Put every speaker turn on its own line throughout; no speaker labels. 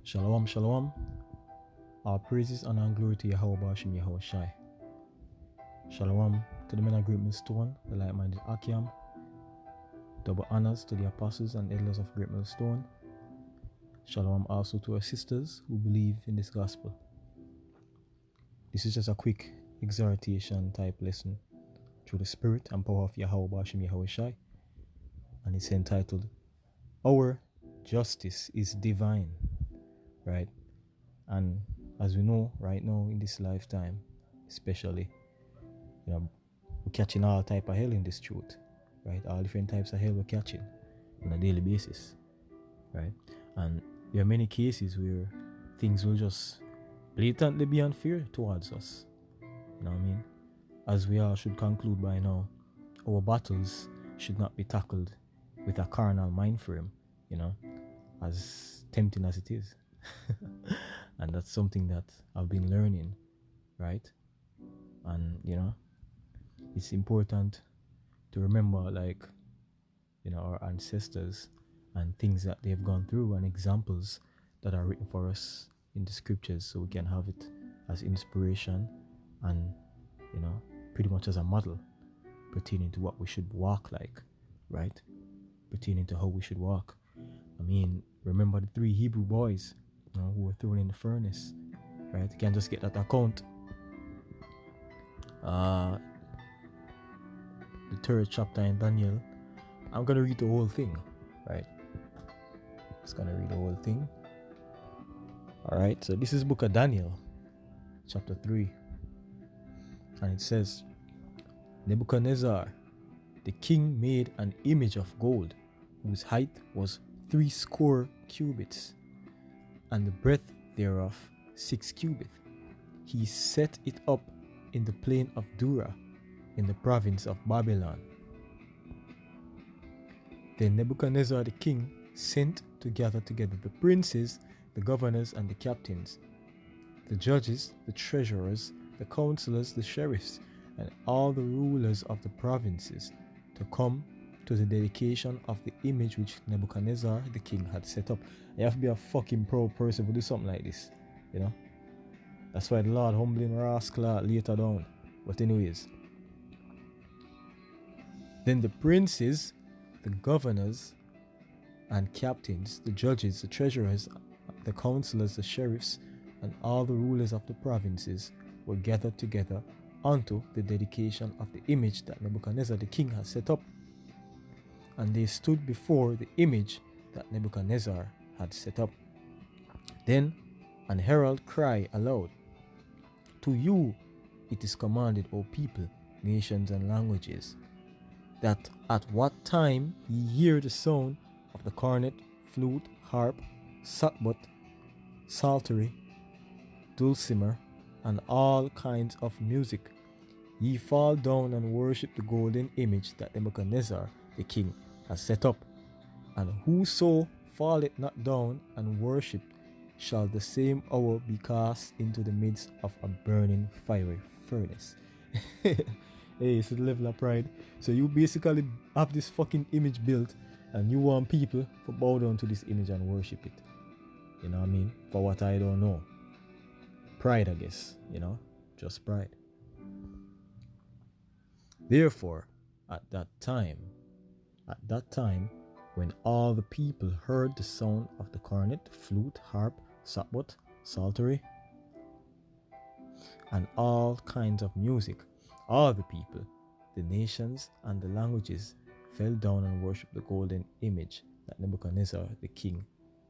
Shalom, shalom. Our praises, honor, and glory to Yahweh Bashim Yahweh Shai. Shalom to the men of Great Millstone, the like-minded Akiam. Double honors to the apostles and elders of Great Millstone. Shalom also to our sisters who believe in this gospel. This is just a quick exhortation type lesson through the spirit and power of Yahweh Bashim Yahweh Shai. And it's entitled, Our Justice is Divine. Right? And as we know right now in this lifetime, especially, we're catching all type of hell in this truth, right? All different types of hell we're catching on a daily basis, right? And there are many cases where things will just blatantly be unfair towards us. You know what I mean? As we all should conclude by now, our battles should not be tackled with a carnal mind frame, as tempting as it is. And that's something that I've been learning, right? And it's important to remember, our ancestors and things that they've gone through and examples that are written for us in the scriptures, so we can have it as inspiration and pretty much as a model pertaining to what we should walk like, right? Pertaining to how we should walk. I mean, remember the 3 Hebrew boys who were thrown in the furnace, right? You can just get that account. The 3rd chapter in Daniel. I'm gonna read the whole thing, right? Just gonna read the whole thing. Alright, so this is book of Daniel, chapter 3. And it says, Nebuchadnezzar, the king, made an image of gold, whose height was 60 cubits, and the breadth thereof 6 cubits. He set it up in the plain of Dura, in the province of Babylon. Then Nebuchadnezzar the king sent to gather together the princes, the governors, and the captains, the judges, the treasurers, the counselors, the sheriffs, and all the rulers of the provinces, to come to the dedication of the image which Nebuchadnezzar the king had set up. You have to be a fucking proud person to do something like this, That's why the Lord humbling rascal later down. But anyways, then the princes, the governors and captains, the judges, the treasurers, the counselors, the sheriffs, and all the rulers of the provinces were gathered together unto the dedication of the image that Nebuchadnezzar the king had set up. And they stood before the image that Nebuchadnezzar had set up. Then an herald cried aloud, To you it is commanded, O people, nations, and languages, that at what time ye hear the sound of the cornet, flute, harp, sackbut, psaltery, dulcimer, and all kinds of music, ye fall down and worship the golden image that Nebuchadnezzar the king has set up. And whoso falleth not down and worship shall the same hour be cast into the midst of a burning fiery furnace. Hey, it's the level of pride. So you basically have this fucking image built, and you want people to bow down to this image and worship it. You know what I mean? For what I don't know. Pride, I guess. Just pride. Therefore, at that time, when all the people heard the sound of the cornet, flute, harp, sackbut, psaltery, and all kinds of music, all the people, the nations, and the languages fell down and worshipped the golden image that Nebuchadnezzar the king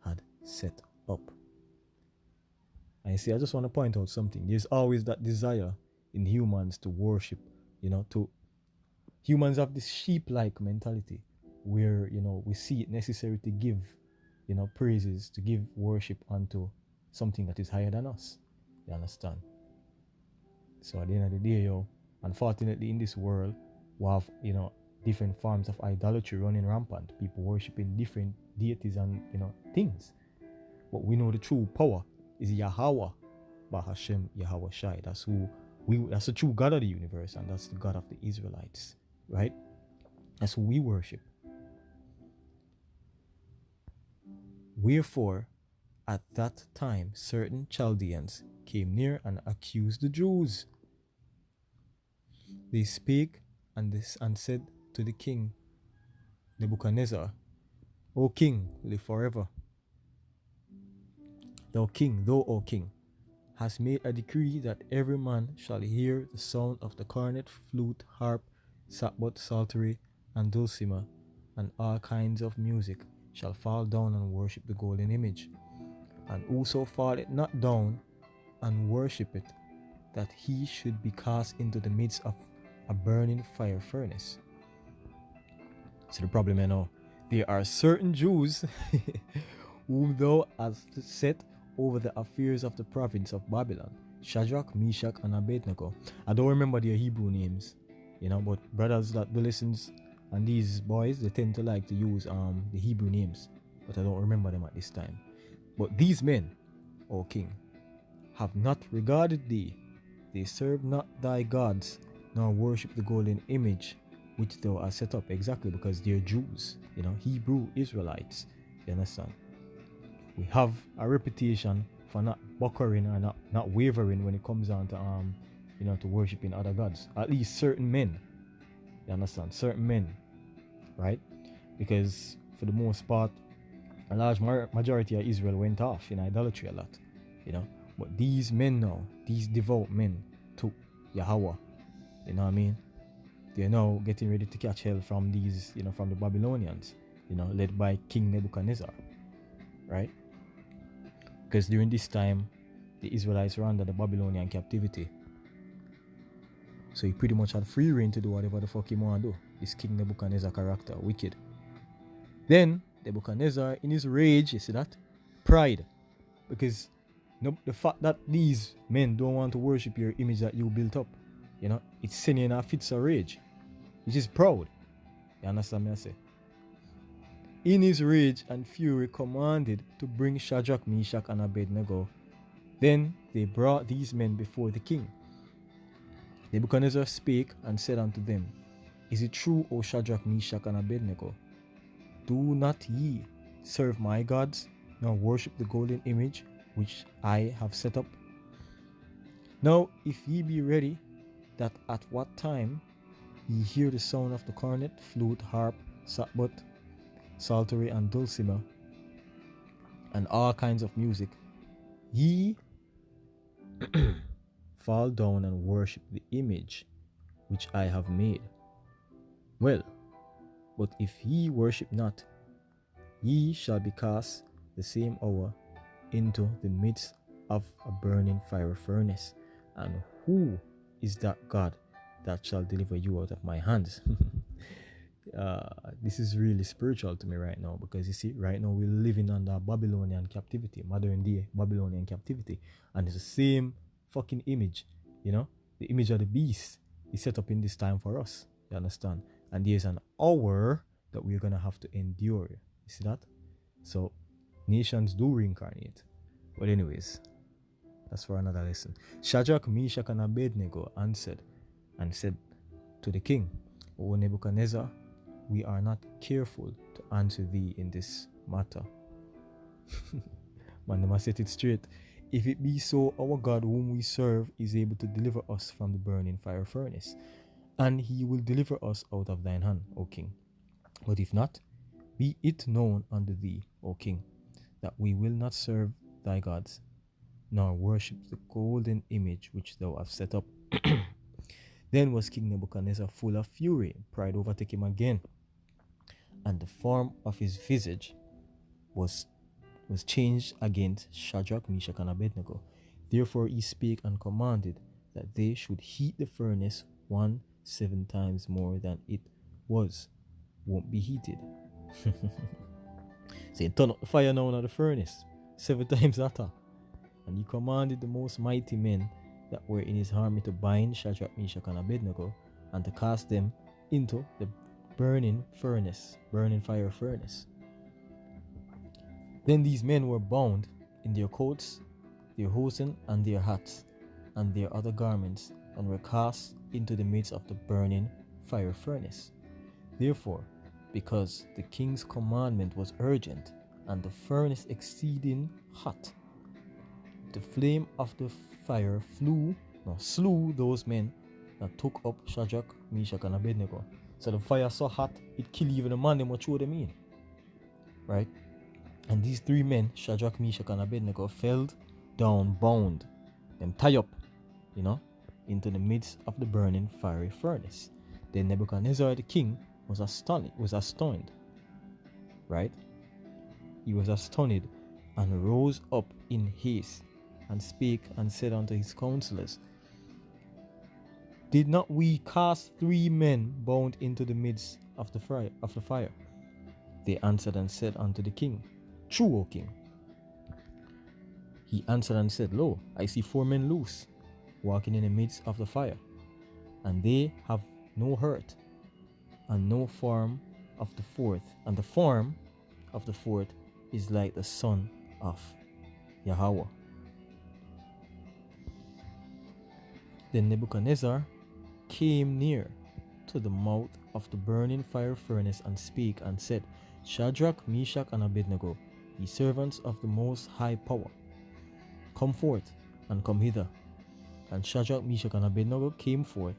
had set up. And you see, I just want to point out something. There's always that desire in humans to worship, humans have this sheep-like mentality where, we see it necessary to give, praises, to give worship unto something that is higher than us. You understand? So at the end of the day, unfortunately in this world, we have, different forms of idolatry running rampant. People worshiping different deities and, things. But we know the true power is Yahweh, Bahashem Yahweh Shai. That's the true God of the universe, and that's the God of the Israelites, right? That's who we worship. Wherefore, At that time, certain Chaldeans came near and accused the Jews. They spake and said to the king Nebuchadnezzar, O king, live forever. Thou, O king, hast made a decree that every man shall hear the sound of the cornet, flute, harp, sackbut, psaltery, and dulcimer, and all kinds of music, shall fall down and worship the golden image. And whoso falleth not down and worship it, that he should be cast into the midst of a burning fire furnace. So the problem you know, there are certain Jews whom thou hast set over the affairs of the province of Babylon, Shadrach, Meshach, and Abednego. I don't remember their Hebrew names, but brothers that do listens and these boys, they tend to like to use the Hebrew names, but I don't remember them at this time. But these men, O king, have not regarded thee. They serve not thy gods, nor worship the golden image which thou hast set up. Exactly, because they're Jews, Hebrew Israelites. You understand? We have a reputation for not buckering or not wavering when it comes down to to worshiping other gods. At least certain men. You understand? Certain men, right? Because for the most part, a large majority of Israel went off in idolatry a lot, But these men now, these devout men, took Yahweh. You know what I mean? They're now getting ready to catch hell from these, from the Babylonians, led by King Nebuchadnezzar, right? Because during this time, the Israelites were under the Babylonian captivity. So he pretty much had free reign to do whatever the fuck he want to do. This King Nebuchadnezzar character, wicked. Then Nebuchadnezzar, in his rage, you see that? Pride. Because the fact that these men don't want to worship your image that you built up, it's sending in a fits of rage. Which is proud. You understand me I say? In his rage and fury commanded to bring Shadrach, Meshach, and Abednego. Then they brought these men before the king. Nebuchadnezzar spake and said unto them, Is it true, O Shadrach, Meshach, and Abednego? Do not ye serve my gods, nor worship the golden image which I have set up? Now, if ye be ready, that at what time ye hear the sound of the cornet, flute, harp, sackbut, psaltery, and dulcimer, and all kinds of music, ye fall down and worship the image which I have made. Well, but if ye worship not, ye shall be cast the same hour into the midst of a burning fire furnace. And who is that God that shall deliver you out of my hands? This is really spiritual to me right now, because you see, right now we're living under Babylonian captivity, modern day Babylonian captivity, and it's the same fucking image, the image of the beast is set up in this time for us. You understand? And there's an hour that we're gonna have to endure. You see that? So nations do reincarnate. But anyways, that's for another lesson. Shadrach, Meshach, and Abednego answered and said to the king, O Nebuchadnezzar, we are not careful to answer thee in this matter. Man, they must set it straight. If it be so, our God whom we serve is able to deliver us from the burning fire furnace, and he will deliver us out of thine hand, O king. But if not, be it known unto thee, O king, that we will not serve thy gods, nor worship the golden image which thou hast set up. Then was King Nebuchadnezzar full of fury, pride overtook him again, and the form of his visage was changed against Shadrach, Meshach, and Abednego. Therefore he spake and commanded that they should heat the furnace 7 times more than it won't be heated. So he turn up the fire now in the furnace 7 times hotter. And he commanded the most mighty men that were in his army to bind Shadrach, Meshach, and Abednego, and to cast them into the burning fire furnace. Then these men were bound in their coats, their hosen, and their hats, and their other garments, and were cast into the midst of the burning fire furnace. Therefore, because the king's commandment was urgent, and the furnace exceeding hot. The flame of the fire slew those men that took up Shadrach, Meshach, and Abednego. So the fire so hot, it killed even the man them what threw them in. Right? And these 3 men, Shadrach, Meshach, and Abednego, fell down bound, them tie up, into the midst of the burning fiery furnace. Then Nebuchadnezzar the king was astonished, right? He was astonished and rose up in haste and spake and said unto his counselors, Did not we cast 3 men bound into the midst of the fire? They answered and said unto the king, True, O king. He answered and said, Lo, I see 4 men loose, walking in the midst of the fire, and they have no hurt, and no form of the 4th, and the form of the 4th is like the son of Yahweh. Then Nebuchadnezzar came near to the mouth of the burning fire furnace and spake and said, Shadrach, Meshach, and Abednego, ye servants of the most high power, come forth and come hither. And Shadrach, Meshach, and Abednego came forth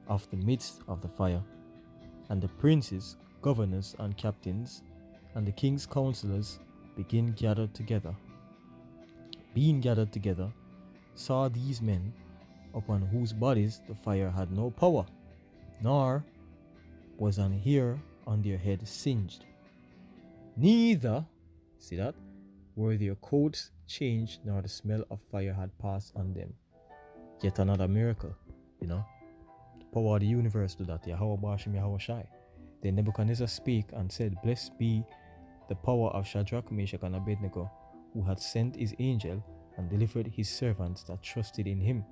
of the midst of the fire. And the princes, governors, and captains, and the king's counselors being gathered together, saw these men, upon whose bodies the fire had no power, nor was an hair on their head singed. Neither, see that, were their coats changed, nor the smell of fire had passed on them. Yet another miracle, the power of the universe to that. Yahweh Bashim Yahweh Shai. Then Nebuchadnezzar spake and said, Blessed be the power of Shadrach, Meshach, and Abednego, who had sent his angel and delivered his servants that trusted in him,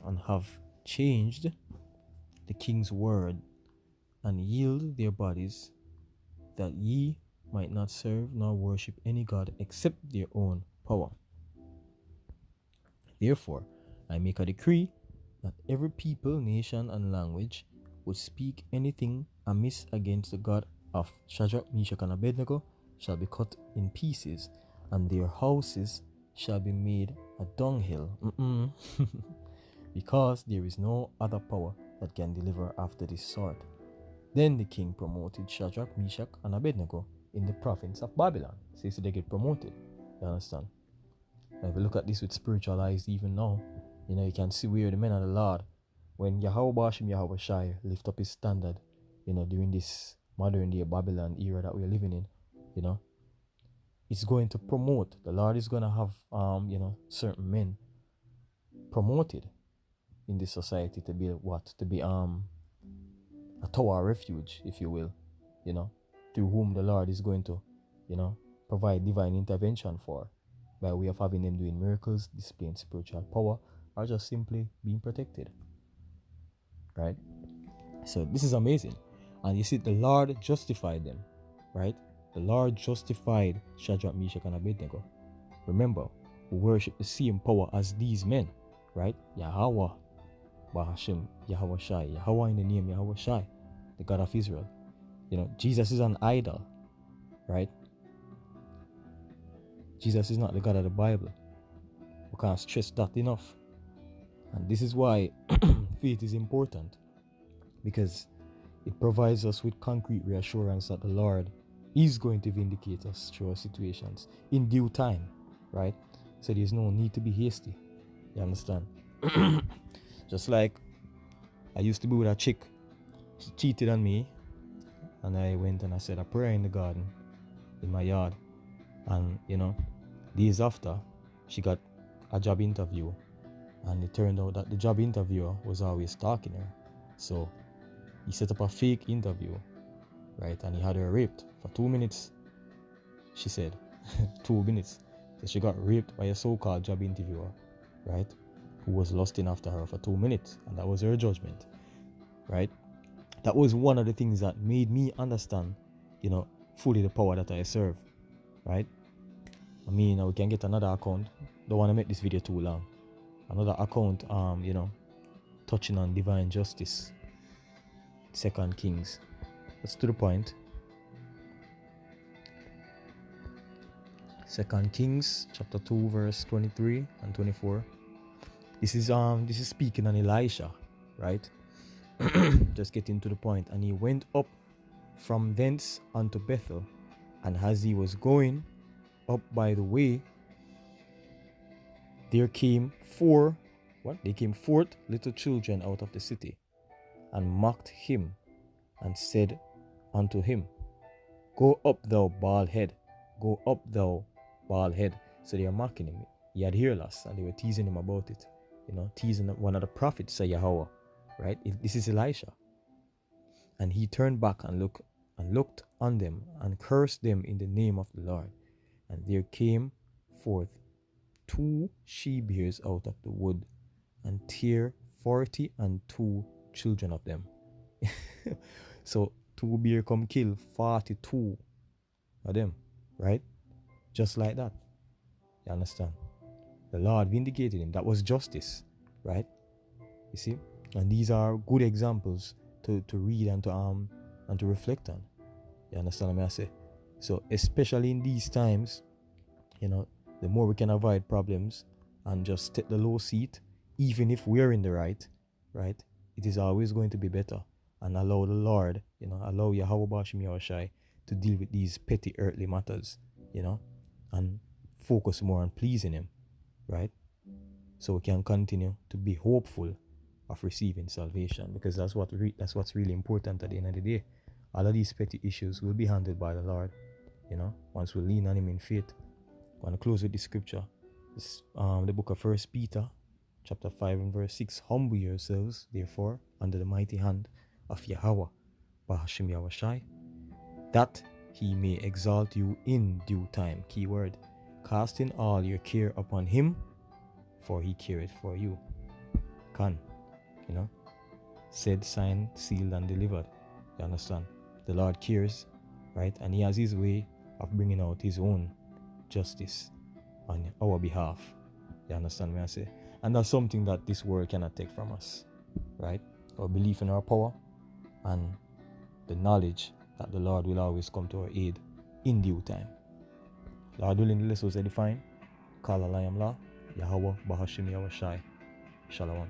and have changed the king's word, and yield their bodies, that ye might not serve nor worship any god except their own power. Therefore, I make a decree that every people, nation, and language would speak anything amiss against the God of Shadrach, Meshach, and Abednego shall be cut in pieces, and their houses shall be made a dunghill. Because there is no other power that can deliver after this sort. Then the king promoted Shadrach, Meshach, and Abednego in the province of Babylon. So they get promoted. You understand? Now if you look at this with spiritual eyes even now, you can see where the men of the Lord, when Yahweh Bashim Yahweh Shai lift up his standard, during this modern day Babylon era that we're living in, it's going to promote. The Lord is going to have, certain men promoted in this society to be what? To be a tower of refuge, if you will, through whom the Lord is going to, provide divine intervention for, by way of having them doing miracles, displaying spiritual power, or just simply being protected. Right? So this is amazing. And you see, the Lord justified them. Right? The Lord justified Shadrach, Meshach, and Abednego. Remember, we worship the same power as these men. Right? Yahweh, Bahashim, Yahweh Shai. Yahweh in the name Yahweh Shai, the God of Israel. Jesus is an idol. Right? Jesus is not the God of the Bible. We can't stress that enough. And this is why faith is important, because it provides us with concrete reassurance that the Lord is going to vindicate us through our situations in due time, right? So there's no need to be hasty. You understand? Just like I used to be with a chick. She cheated on me, and I went and I said a prayer in the garden, in my yard. And, days after, she got a job interview. And it turned out that the job interviewer was always stalking her. So he set up a fake interview, right? And he had her raped for 2 minutes. She said, 2 minutes. So she got raped by a so-called job interviewer, right? Who was lusting after her for 2 minutes. And that was her judgment, right? That was one of the things that made me understand, fully the power that I serve, right? We can get another account. Don't want to make this video too long. Another account, touching on divine justice. 2 Kings. That's to the point. Second Kings chapter 2 verse 23 and 24. This is speaking on Elisha, right? Just getting to the point. And he went up from thence unto Bethel, and as he was going up by the way, there came forth little children out of the city, and mocked him, and said unto him, Go up, thou bald head, go up, thou bald head. So they are mocking him. He had hair loss, and they were teasing him about it. Teasing one of the prophets of Yahweh, right? This is Elisha. And he turned back and looked on them, and cursed them in the name of the Lord. And there came forth 2 she-bears out of the wood, and tear 42 children of them. So 2 bear come kill 42 of them, right? Just like that. You understand? The Lord vindicated him. That was justice, right? You see? And these are good examples to read and to reflect on. You understand what I say? So especially in these times, the more we can avoid problems and just take the low seat, even if we're in the right, it is always going to be better. And allow the Lord, allow Yahweh Bashim Yahushai to deal with these petty earthly matters, and focus more on pleasing him, right? So we can continue to be hopeful of receiving salvation, because that's what's really important at the end of the day. All of these petty issues will be handled by the Lord, once we lean on him in faith. I'm going to close with the scripture. This, the book of 1 Peter chapter 5 and verse 6. Humble yourselves, therefore, under the mighty hand of Yahweh Bahashim Yahushai, that he may exalt you in due time. Keyword, casting all your care upon him, for he careth for you. Said, signed, sealed, and delivered. You understand? The Lord cares, right? And he has his way of bringing out his own justice on our behalf. You understand what I say? And that's something that this world cannot take from us, right? Our belief in our power and the knowledge that the Lord will always come to our aid in due time. Lord willing, the list was edifying. Call Allah, Yahweh Bahashim Yahushai. Shalom.